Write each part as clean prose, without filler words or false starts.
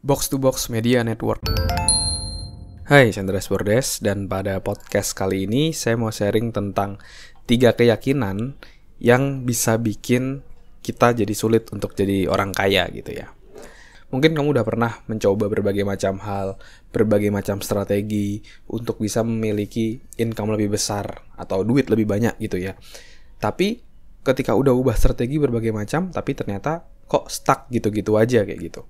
Box to Box Media Network. Hai, Chandra Bordes, dan pada podcast kali ini saya mau sharing tentang 3 keyakinan yang bisa bikin kita jadi sulit untuk jadi orang kaya gitu ya. Mungkin kamu udah pernah mencoba berbagai macam hal, berbagai macam strategi untuk bisa memiliki income lebih besar atau duit lebih banyak gitu ya. Tapi ketika udah ubah strategi berbagai macam, tapi ternyata kok stuck gitu-gitu aja kayak gitu.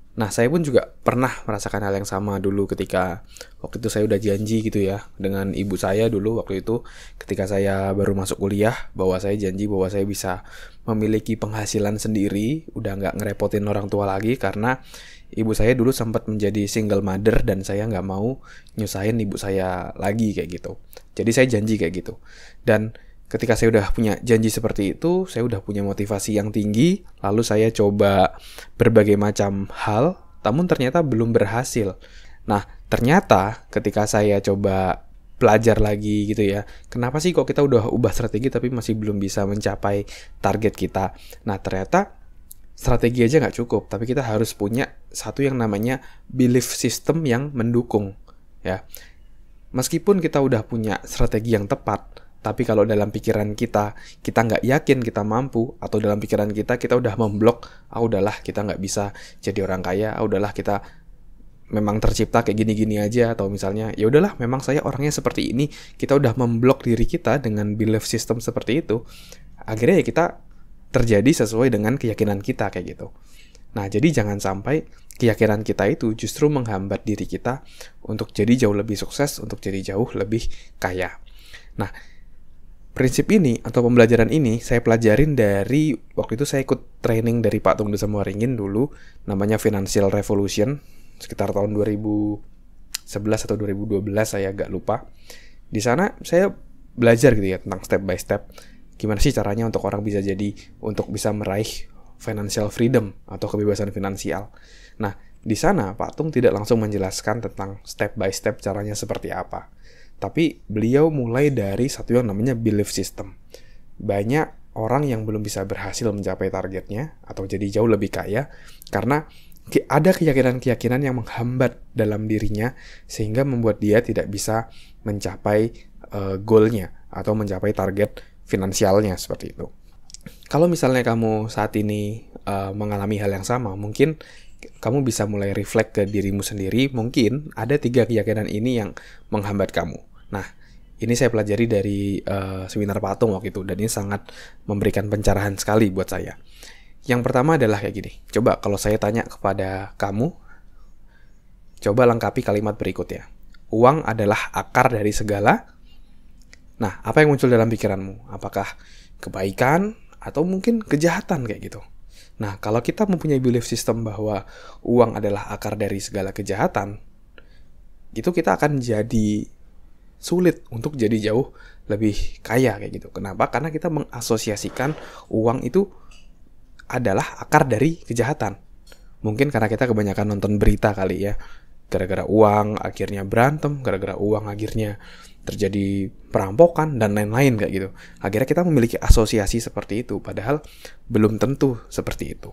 Nah, saya pun juga pernah merasakan hal yang sama dulu ketika waktu itu saya udah janji gitu ya dengan ibu saya dulu waktu itu ketika saya baru masuk kuliah, bahwa saya janji bahwa saya bisa memiliki penghasilan sendiri, udah nggak ngerepotin orang tua lagi karena ibu saya dulu sempat menjadi single mother dan saya nggak mau nyusahin ibu saya lagi kayak gitu. Jadi saya janji kayak gitu. Dan ketika saya udah punya janji seperti itu, saya udah punya motivasi yang tinggi, lalu saya coba berbagai macam hal, namun ternyata belum berhasil. Nah, ternyata ketika saya coba belajar lagi gitu ya, kenapa sih kok kita udah ubah strategi tapi masih belum bisa mencapai target kita? Nah, ternyata strategi aja nggak cukup, tapi kita harus punya satu yang namanya belief system yang mendukung. Ya, meskipun kita udah punya strategi yang tepat, tapi kalau dalam pikiran kita nggak yakin kita mampu, atau dalam pikiran kita udah memblok, udahlah kita nggak bisa jadi orang kaya, udahlah kita memang tercipta kayak gini-gini aja, atau misalnya ya udahlah memang saya orangnya seperti ini, kita udah memblok diri kita dengan belief system seperti itu, akhirnya ya kita terjadi sesuai dengan keyakinan kita kayak gitu. Nah, jadi jangan sampai keyakinan kita itu justru menghambat diri kita untuk jadi jauh lebih sukses, untuk jadi jauh lebih kaya. Nah, prinsip ini atau pembelajaran ini saya pelajarin dari waktu itu saya ikut training dari Pak Tung Desa Muaringin dulu, namanya Financial Revolution, sekitar tahun 2011 atau 2012, saya agak lupa. Di sana saya belajar gitu ya tentang step by step gimana sih caranya untuk orang bisa bisa meraih financial freedom atau kebebasan finansial. Nah, di sana Pak Tung tidak langsung menjelaskan tentang step by step caranya seperti apa. Tapi beliau mulai dari satu yang namanya belief system. Banyak orang yang belum bisa berhasil mencapai targetnya atau jadi jauh lebih kaya karena ada keyakinan-keyakinan yang menghambat dalam dirinya sehingga membuat dia tidak bisa mencapai goalnya atau mencapai target finansialnya seperti itu. Kalau misalnya kamu saat ini mengalami hal yang sama, mungkin kamu bisa mulai reflect ke dirimu sendiri, mungkin ada 3 keyakinan ini yang menghambat kamu. Nah, ini saya pelajari dari seminar Pak Tung waktu itu, dan ini sangat memberikan pencerahan sekali buat saya. Yang pertama adalah kayak gini, coba kalau saya tanya kepada kamu, coba lengkapi kalimat berikutnya. Uang adalah akar dari segala. Nah, apa yang muncul dalam pikiranmu? Apakah kebaikan atau mungkin kejahatan kayak gitu? Nah, kalau kita mempunyai belief system bahwa uang adalah akar dari segala kejahatan, itu kita akan jadi sulit untuk jadi jauh lebih kaya kayak gitu. Kenapa? Karena kita mengasosiasikan uang itu adalah akar dari kejahatan. Mungkin karena kita kebanyakan nonton berita kali ya. Gara-gara uang akhirnya berantem, gara-gara uang akhirnya terjadi perampokan dan lain-lain kayak gitu. Akhirnya kita memiliki asosiasi seperti itu, padahal belum tentu seperti itu.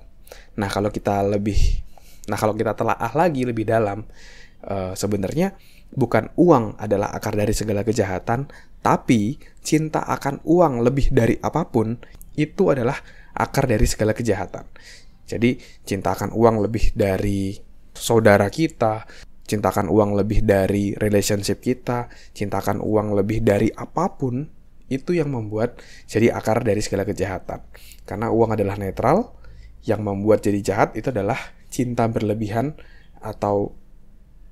Nah, kalau kita telaah lagi lebih dalam, sebenarnya bukan uang adalah akar dari segala kejahatan, tapi cinta akan uang lebih dari apapun itu adalah akar dari segala kejahatan. Jadi cinta akan uang lebih dari saudara kita, cinta akan uang lebih dari relationship kita, cinta akan uang lebih dari apapun, itu yang membuat jadi akar dari segala kejahatan. Karena uang adalah netral, yang membuat jadi jahat itu adalah cinta berlebihan atau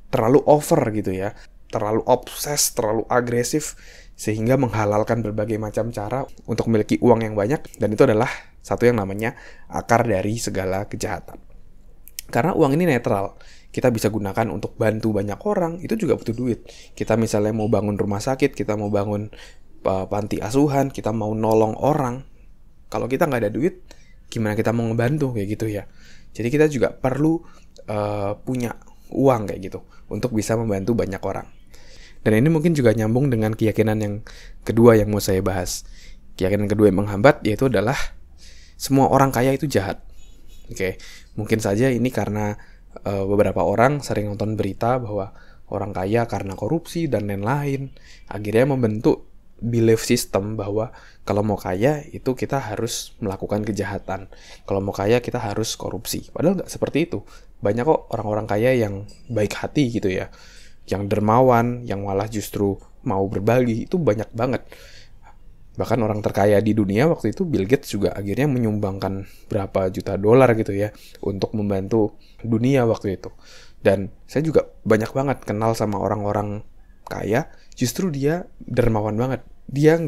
terlalu over gitu ya, terlalu obses, terlalu agresif, sehingga menghalalkan berbagai macam cara untuk memiliki uang yang banyak, dan itu adalah satu yang namanya akar dari segala kejahatan. Karena uang ini netral, kita bisa gunakan untuk bantu banyak orang, itu juga butuh duit. Kita misalnya mau bangun rumah sakit, kita mau bangun panti asuhan, kita mau nolong orang, kalau kita nggak ada duit, gimana kita mau ngebantu kayak gitu ya. Jadi kita juga perlu punya uang kayak gitu untuk bisa membantu banyak orang. Dan ini mungkin juga nyambung dengan keyakinan yang kedua yang mau saya bahas. Keyakinan kedua yang menghambat yaitu adalah semua orang kaya itu jahat. Oke, mungkin saja ini karena beberapa orang sering nonton berita bahwa orang kaya karena korupsi dan lain-lain, akhirnya membentuk belief system bahwa kalau mau kaya itu kita harus melakukan kejahatan, kalau mau kaya kita harus korupsi. Padahal nggak seperti itu. Banyak kok orang-orang kaya yang baik hati gitu ya, yang dermawan, yang malah justru mau berbagi, itu banyak banget. Bahkan orang terkaya di dunia waktu itu Bill Gates juga akhirnya menyumbangkan berapa juta dolar gitu ya untuk membantu dunia waktu itu. Dan saya juga banyak banget kenal sama orang-orang kaya, justru dia dermawan banget. Dia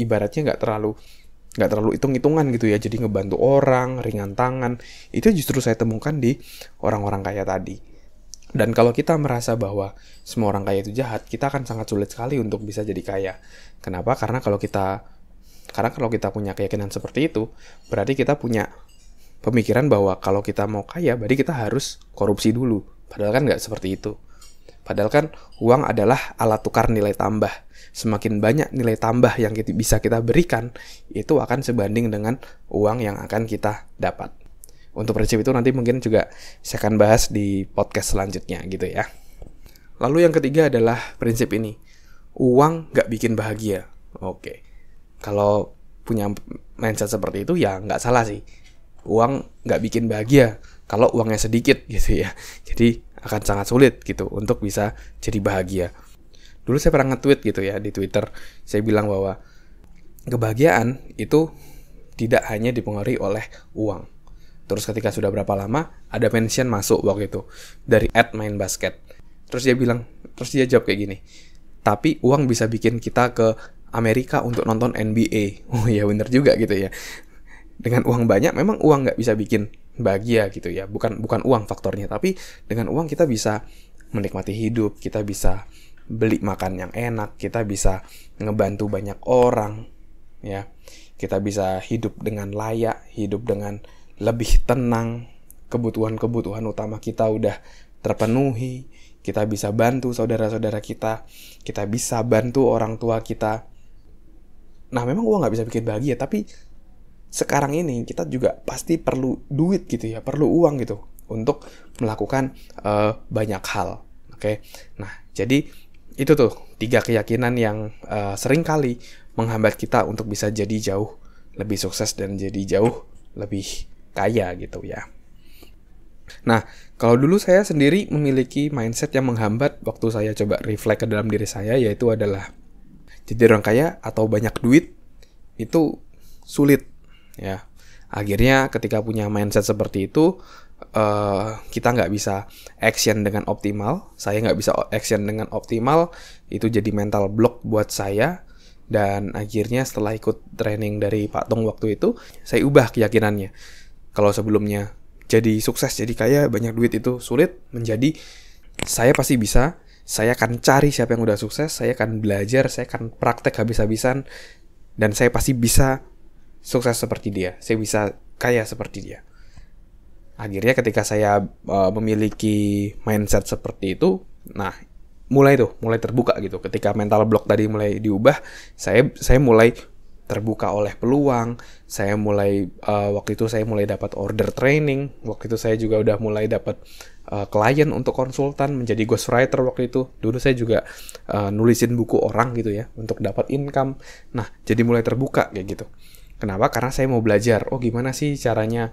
ibaratnya nggak terlalu hitung-hitungan gitu ya, jadi ngebantu orang, ringan tangan. Itu justru saya temukan di orang-orang kaya tadi. Dan kalau kita merasa bahwa semua orang kaya itu jahat, kita akan sangat sulit sekali untuk bisa jadi kaya. Kenapa? Karena kalau kita punya keyakinan seperti itu, berarti kita punya pemikiran bahwa kalau kita mau kaya, berarti kita harus korupsi dulu. Padahal kan nggak seperti itu. Padahal kan uang adalah alat tukar nilai tambah. Semakin banyak nilai tambah yang bisa kita berikan, itu akan sebanding dengan uang yang akan kita dapat. Untuk prinsip itu nanti mungkin juga saya akan bahas di podcast selanjutnya gitu ya. Lalu yang ketiga adalah prinsip ini. Uang gak bikin bahagia. Oke. Kalau punya mindset seperti itu ya gak salah sih. Uang gak bikin bahagia kalau uangnya sedikit gitu ya. Jadi akan sangat sulit gitu untuk bisa jadi bahagia. Dulu saya pernah nge-tweet gitu ya di Twitter. Saya bilang bahwa kebahagiaan itu tidak hanya dipengaruhi oleh uang. Terus ketika sudah berapa lama, ada mention masuk waktu itu dari @mainbasket. Terus dia jawab kayak gini. Tapi uang bisa bikin kita ke Amerika untuk nonton NBA. Oh ya bener juga gitu ya. Dengan uang banyak, memang uang nggak bisa bikin bahagia gitu ya. Bukan uang faktornya, tapi dengan uang kita bisa menikmati hidup, kita bisa beli makan yang enak, kita bisa ngebantu banyak orang, ya. Kita bisa hidup dengan layak, hidup dengan lebih tenang, kebutuhan-kebutuhan utama kita udah terpenuhi, kita bisa bantu saudara-saudara kita bisa bantu orang tua kita. Nah memang uang gak bisa bikin bahagia, tapi sekarang ini kita juga pasti perlu duit gitu ya, perlu uang gitu untuk melakukan banyak hal. Oke. Nah jadi itu tuh 3 keyakinan yang sering kali menghambat kita untuk bisa jadi jauh lebih sukses dan jadi jauh lebih kaya gitu ya. Nah, kalau dulu saya sendiri memiliki mindset yang menghambat waktu saya coba reflect ke dalam diri saya, yaitu adalah jadi orang kaya atau banyak duit itu sulit ya. Akhirnya ketika punya mindset seperti itu, kita nggak bisa action dengan optimal. Saya nggak bisa action dengan optimal, itu jadi mental block buat saya. Dan akhirnya setelah ikut training dari Pak Tong waktu itu, saya ubah keyakinannya. Kalau sebelumnya jadi sukses, jadi kaya, banyak duit itu sulit, menjadi saya pasti bisa, saya akan cari siapa yang udah sukses, saya akan belajar, saya akan praktek habis-habisan, dan saya pasti bisa sukses seperti dia, saya bisa kaya seperti dia. Akhirnya ketika saya memiliki mindset seperti itu, nah mulai terbuka gitu. Ketika mental block tadi mulai diubah, saya mulai terbuka oleh peluang. Saya mulai waktu itu saya mulai dapat order training. Waktu itu saya juga udah mulai dapat klien untuk konsultan, menjadi ghostwriter waktu itu. Dulu saya juga nulisin buku orang gitu ya untuk dapat income. Nah, jadi mulai terbuka kayak gitu. Kenapa? Karena saya mau belajar. Oh, gimana sih caranya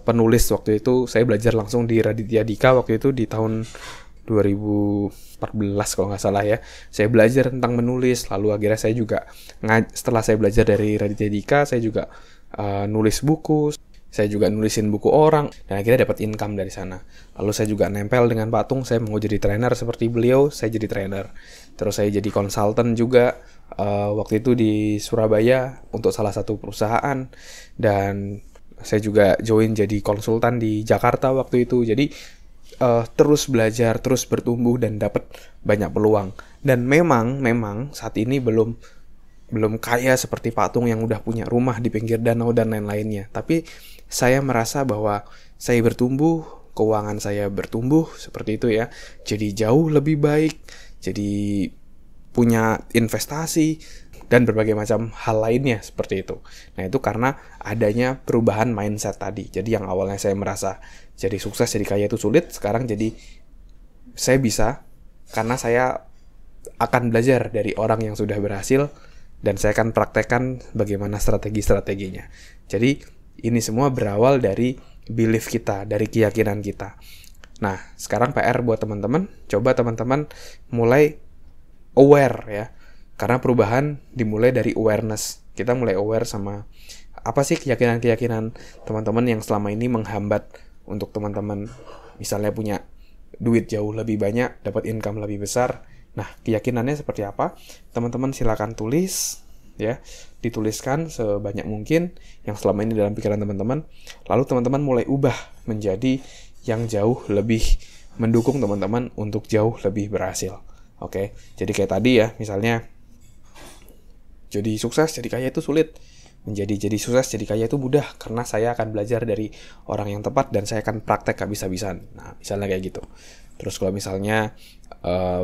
penulis waktu itu? Saya belajar langsung di Raditya Dika waktu itu di tahun 2014 kalau nggak salah ya. Saya belajar tentang menulis, lalu akhirnya saya juga setelah saya belajar dari Raditya Dika, saya juga nulis buku, saya juga nulisin buku orang, dan akhirnya dapat income dari sana. Lalu saya juga nempel dengan Pak Tung, saya mau jadi trainer seperti beliau, saya jadi trainer. Terus saya jadi konsultan juga waktu itu di Surabaya untuk salah satu perusahaan, dan saya juga join jadi konsultan di Jakarta waktu itu. Jadi terus belajar, terus bertumbuh dan dapat banyak peluang. Dan memang saat ini belum kaya seperti Pak Tung yang udah punya rumah di pinggir danau dan lain-lainnya. Tapi saya merasa bahwa saya bertumbuh, keuangan saya bertumbuh seperti itu ya. Jadi jauh lebih baik, jadi punya investasi dan berbagai macam hal lainnya seperti itu. Nah itu karena adanya perubahan mindset tadi. Jadi yang awalnya saya merasa jadi sukses, jadi kaya itu sulit, sekarang jadi saya bisa karena saya akan belajar dari orang yang sudah berhasil dan saya akan praktekkan bagaimana strategi-strateginya. Jadi ini semua berawal dari belief kita, dari keyakinan kita. Nah, sekarang PR buat teman-teman, coba teman-teman mulai aware ya. Karena perubahan dimulai dari awareness. Kita mulai aware sama apa sih keyakinan-keyakinan teman-teman yang selama ini menghambat untuk teman-teman misalnya punya duit jauh lebih banyak, dapat income lebih besar. Nah, keyakinannya seperti apa? Teman-teman silakan tulis ya, dituliskan sebanyak mungkin yang selama ini dalam pikiran teman-teman. Lalu teman-teman mulai ubah menjadi yang jauh lebih mendukung teman-teman untuk jauh lebih berhasil. Oke, jadi kayak tadi ya, misalnya jadi sukses, jadi kaya itu sulit. Jadi sukses, jadi kaya itu mudah karena saya akan belajar dari orang yang tepat dan saya akan praktek habis-habisan. Nah, misalnya kayak gitu. Terus kalau misalnya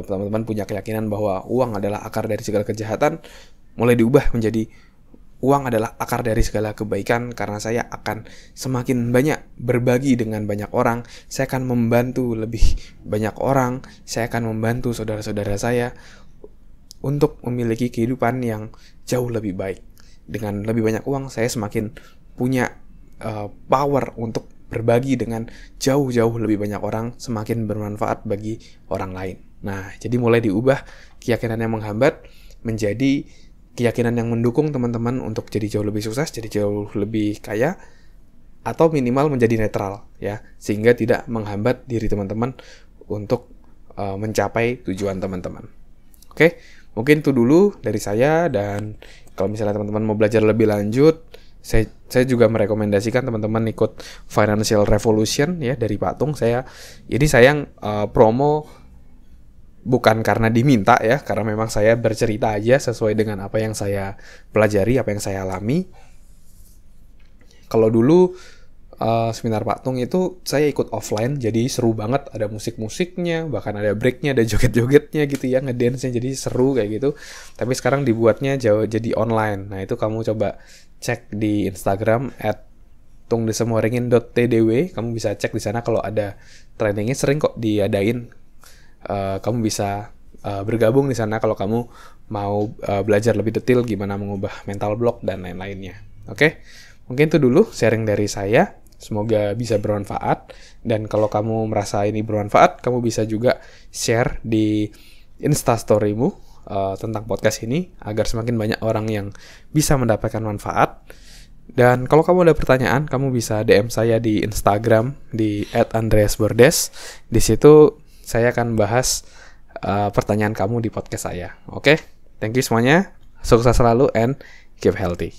teman-teman punya keyakinan bahwa uang adalah akar dari segala kejahatan, mulai diubah menjadi uang adalah akar dari segala kebaikan karena saya akan semakin banyak berbagi dengan banyak orang, saya akan membantu lebih banyak orang, saya akan membantu saudara-saudara saya untuk memiliki kehidupan yang jauh lebih baik. Dengan lebih banyak uang, saya semakin punya power untuk berbagi dengan jauh-jauh lebih banyak orang, semakin bermanfaat bagi orang lain. Nah, jadi mulai diubah keyakinan yang menghambat menjadi keyakinan yang mendukung teman-teman untuk jadi jauh lebih sukses, jadi jauh lebih kaya, atau minimal menjadi netral, ya, sehingga tidak menghambat diri teman-teman untuk mencapai tujuan teman-teman. Oke, mungkin itu dulu dari saya, dan kalau misalnya teman-teman mau belajar lebih lanjut, saya juga merekomendasikan teman-teman ikut Financial Revolution ya dari Pak Tung. Ini saya promo bukan karena diminta ya, karena memang saya bercerita aja sesuai dengan apa yang saya pelajari, apa yang saya alami. Kalau dulu seminar Pak Tung itu saya ikut offline, jadi seru banget, ada musik-musiknya, bahkan ada breaknya, ada joget-jogetnya gitu ya, ngedance-nya, jadi seru kayak gitu. Tapi sekarang dibuatnya jadi online. Nah, itu kamu coba cek di Instagram @tungdesemoringin.tdw, kamu bisa cek di sana kalau ada trainingnya, sering kok diadain. Kamu bisa bergabung di sana kalau kamu mau belajar lebih detail gimana mengubah mental block dan lain-lainnya. Oke, mungkin itu dulu sharing dari saya. Semoga bisa bermanfaat, dan kalau kamu merasa ini bermanfaat, kamu bisa juga share di Instastory-mu tentang podcast ini agar semakin banyak orang yang bisa mendapatkan manfaat. Dan kalau kamu ada pertanyaan, kamu bisa DM saya di Instagram di @andreasbordes. Di situ saya akan bahas pertanyaan kamu di podcast saya. Oke, thank you semuanya. Sukses selalu and keep healthy.